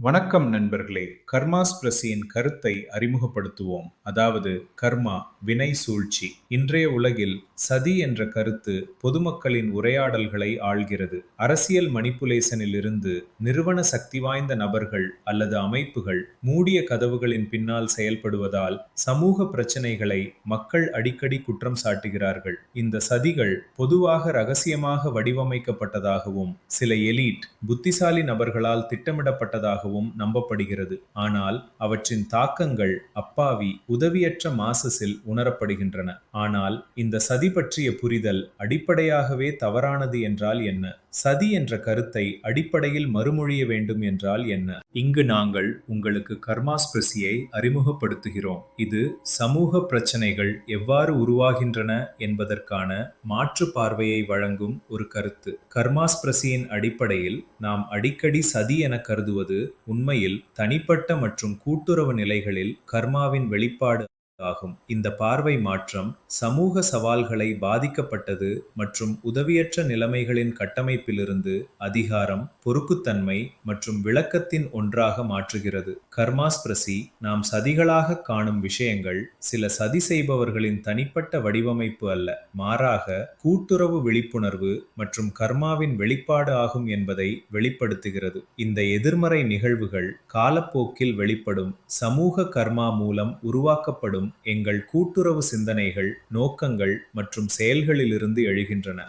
வணக்கம் நண்பர்களே. கர்மாஸ்பிரசியின் கருத்தை அறிமுகப்படுத்துவோம். அதாவது கர்மா, வினை சூழ்ச்சி. இன்றைய உலகில் சதி என்ற கருத்து பொதுமக்களின் உரையாடல்களை ஆள்கிறது. அரசியல் மணிப்புலேஷனில் இருந்து நிறுவன சக்தி வாய்ந்த நபர்கள் அல்லது அமைப்புகள் மூடிய கதவுகளின் பின்னால் செயல்படுவதால் சமூக பிரச்சனைகளை மக்கள் அடிக்கடி குற்றம் சாட்டுகிறார்கள். இந்த சதிகள் பொதுவாக ரகசியமாக வடிவமைக்கப்பட்டதாகவும் சில எலீட் புத்திசாலி நபர்களால் திட்டமிடப்பட்டதாகவும் நம்பப்படுகிறது. ஆனால் அவற்றின் தாக்கங்கள் அப்பாவி, உதவியற்ற மாசஸில் உணரப்படுகின்றன. ஆனால் இந்த சதி பற்றிய புரிதல் அடிப்படையாகவே தவறானது என்றால் என்ன? சதி என்ற கருத்தை அடிப்படையில் மறுமொழிய வேண்டும் என்றால் என்ன? இங்கு நாங்கள் உங்களுக்கு கர்மாஸ்பிரசியை அறிமுகப்படுத்துகிறோம். இது சமூக பிரச்சனைகள் எவ்வாறு உருவாகின்றன என்பதற்கான மாற்று பார்வையை வழங்கும் ஒரு கருத்து. கர்மாஸ்பிரசியின் அடிப்படையில் நாம் அடிக்கடி சதி என கருதுவது உண்மையில் தனிப்பட்ட மற்றும் கூட்டுறவு நிலைகளில் கர்மாவின் வெளிப்பாடு ஆகும். இந்த பார்வை மாற்றம் சமூக சவால்களை பாதிக்கப்பட்டது மற்றும் உதவியற்ற நிலைமைகளின் கட்டமைப்பிலிருந்து அதிகாரம், பொறுப்புத்தன்மை மற்றும் விளக்கத்தின் ஒன்றாக மாற்றுகிறது. கர்மாஸ்பிரசி நாம் சதிகளாக காணும் விஷயங்கள் சில சதி செய்பவர்களின் தனிப்பட்ட வடிவமைப்பு அல்ல, மாறாக கூட்டுறவு விழிப்புணர்வு மற்றும் கர்மாவின் வெளிப்பாடு ஆகும் என்பதை வெளிப்படுத்துகிறது. இந்த எதிர்மறை நிகழ்வுகள் காலப்போக்கில் வெளிப்படும் சமூக கர்மா மூலம் உருவாக்கப்படும் எங்கள் கூட்டுறவு சிந்தனைகள், நோக்கங்கள் மற்றும் செயல்களிலிருந்து எழுகின்றன.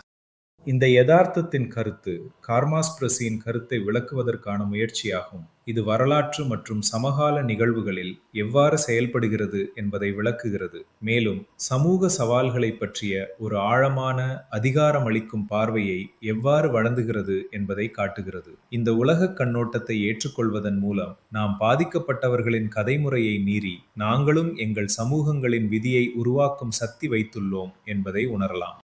இந்த யதார்த்தத்தின் கருத்து கர்மாஸ்பிரசியின் கருத்தை விளக்குவதற்கான முயற்சியாகும். இது வரலாற்று மற்றும் சமகால நிகழ்வுகளில் எவ்வாறு செயல்படுகிறது என்பதை விளக்குகிறது. மேலும் சமூக சவால்களை பற்றிய ஒரு ஆழமான, அதிகாரமளிக்கும் பார்வையை எவ்வாறு வழங்குகிறது என்பதை காட்டுகிறது. இந்த உலக கண்ணோட்டத்தை ஏற்றுக்கொள்வதன் மூலம் நாம் பாதிக்கப்பட்டவர்களின் கதைமுறையை மீறி நாங்களும் எங்கள் சமூகங்களின் விதியை உருவாக்கும் சக்தி வைத்துள்ளோம் என்பதை உணரலாம்.